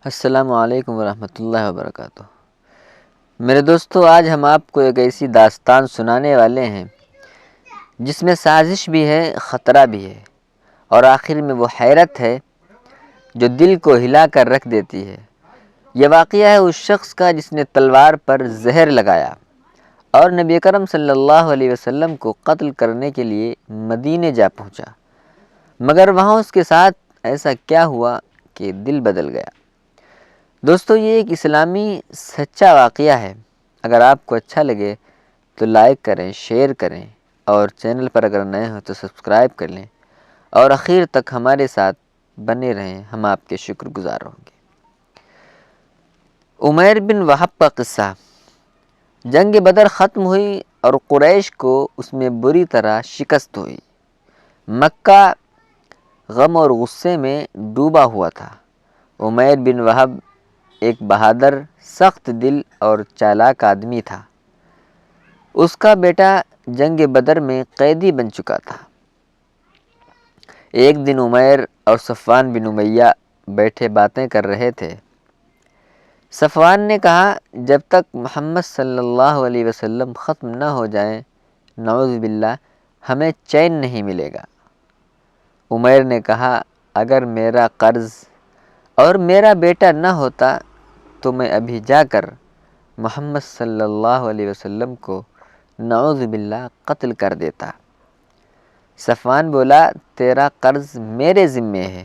السلام علیکم ورحمۃ اللہ وبرکاتہ۔ میرے دوستو، آج ہم آپ کو ایک ایسی داستان سنانے والے ہیں جس میں سازش بھی ہے، خطرہ بھی ہے، اور آخر میں وہ حیرت ہے جو دل کو ہلا کر رکھ دیتی ہے۔ یہ واقعہ ہے اس شخص کا جس نے تلوار پر زہر لگایا اور نبی کرم صلی اللہ علیہ وسلم کو قتل کرنے کے لیے مدینے جا پہنچا، مگر وہاں اس کے ساتھ ایسا کیا ہوا کہ دل بدل گیا۔ دوستو، یہ ایک اسلامی سچا واقعہ ہے۔ اگر آپ کو اچھا لگے تو لائک کریں، شیئر کریں، اور چینل پر اگر نئے ہوں تو سبسکرائب کر لیں، اور آخر تک ہمارے ساتھ بنے رہیں، ہم آپ کے شکر گزار ہوں گے۔ عمیر بن وہب کا قصہ۔ جنگ بدر ختم ہوئی اور قریش کو اس میں بری طرح شکست ہوئی۔ مکہ غم اور غصے میں ڈوبا ہوا تھا۔ عمیر بن وہب ایک بہادر، سخت دل اور چالاک آدمی تھا۔ اس کا بیٹا جنگ بدر میں قیدی بن چکا تھا۔ ایک دن عمیر اور صفوان بن امیہ بیٹھے باتیں کر رہے تھے۔ صفوان نے کہا، جب تک محمد صلی اللہ علیہ وسلم ختم نہ ہو جائیں، نعوذ باللہ، ہمیں چین نہیں ملے گا۔ عمیر نے کہا، اگر میرا قرض اور میرا بیٹا نہ ہوتا تو میں ابھی جا کر محمد صلی اللہ علیہ وسلم کو نعوذ باللہ قتل کر دیتا۔ صفوان بولا، تیرا قرض میرے ذمے ہے،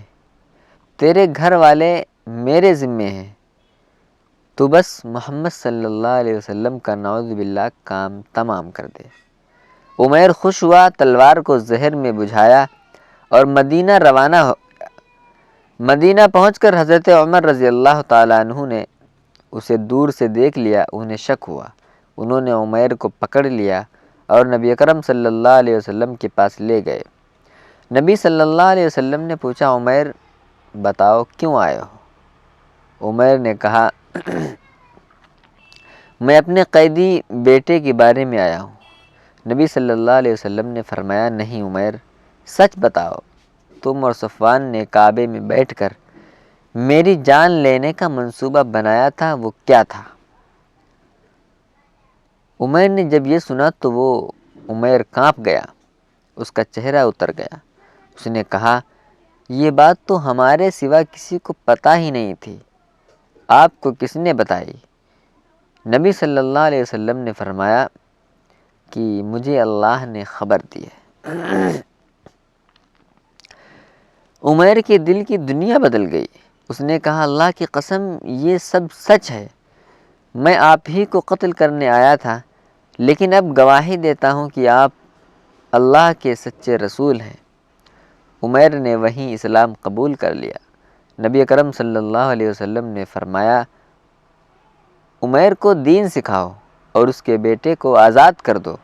تیرے گھر والے میرے ذمے ہیں، تو بس محمد صلی اللہ علیہ وسلم کا نعوذ باللہ کام تمام کر دے۔ عمیر خوش ہوا، تلوار کو زہر میں بجھایا اور مدینہ روانہ ہو گیا۔ مدینہ پہنچ کر حضرت عمر رضی اللہ تعالیٰ عنہ نے اسے دور سے دیکھ لیا۔ انہیں شک ہوا، انہوں نے عمیر کو پکڑ لیا اور نبی اکرم صلی اللہ علیہ وسلم کے پاس لے گئے۔ نبی صلی اللہ علیہ وسلم نے پوچھا، عمیر بتاؤ کیوں آئے ہو؟ عمیر نے کہا، میں اپنے قیدی بیٹے کے بارے میں آیا ہوں۔ نبی صلی اللہ علیہ وسلم نے فرمایا، نہیں عمیر، سچ بتاؤ، تم اور صفوان نے کعبے میں بیٹھ کر میری جان لینے کا منصوبہ بنایا تھا، وہ کیا تھا؟ عمیر نے جب یہ سنا تو عمیر کانپ گیا، اس کا چہرہ اتر گیا۔ اس نے کہا، یہ بات تو ہمارے سوا کسی کو پتہ ہی نہیں تھی، آپ کو کس نے بتائی؟ نبی صلی اللہ علیہ وسلم نے فرمایا کہ مجھے اللہ نے خبر دی ہے۔ عمیر کے دل کی دنیا بدل گئی۔ اس نے کہا، اللہ کی قسم، یہ سب سچ ہے، میں آپ ہی کو قتل کرنے آیا تھا، لیکن اب گواہی دیتا ہوں کہ آپ اللہ کے سچے رسول ہیں۔ عمیر نے وہیں اسلام قبول کر لیا۔ نبی اکرم صلی اللہ علیہ وسلم نے فرمایا، عمیر کو دین سکھاؤ اور اس کے بیٹے کو آزاد کر دو۔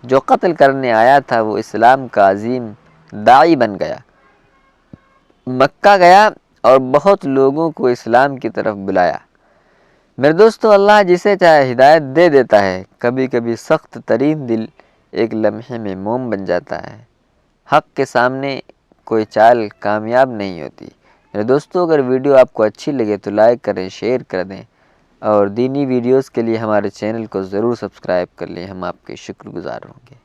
جو قتل کرنے آیا تھا وہ اسلام کا عظیم داعی بن گیا، مکہ گیا اور بہت لوگوں کو اسلام کی طرف بلایا۔ میرے دوستو، اللہ جسے چاہے ہدایت دے دیتا ہے۔ کبھی کبھی سخت ترین دل ایک لمحے میں موم بن جاتا ہے۔ حق کے سامنے کوئی چال کامیاب نہیں ہوتی۔ میرے دوستو، اگر ویڈیو آپ کو اچھی لگے تو لائک کریں، شیئر کر دیں، اور دینی ویڈیوز کے لیے ہمارے چینل کو ضرور سبسکرائب کر لیں، ہم آپ کے شکر گزار ہوں گے۔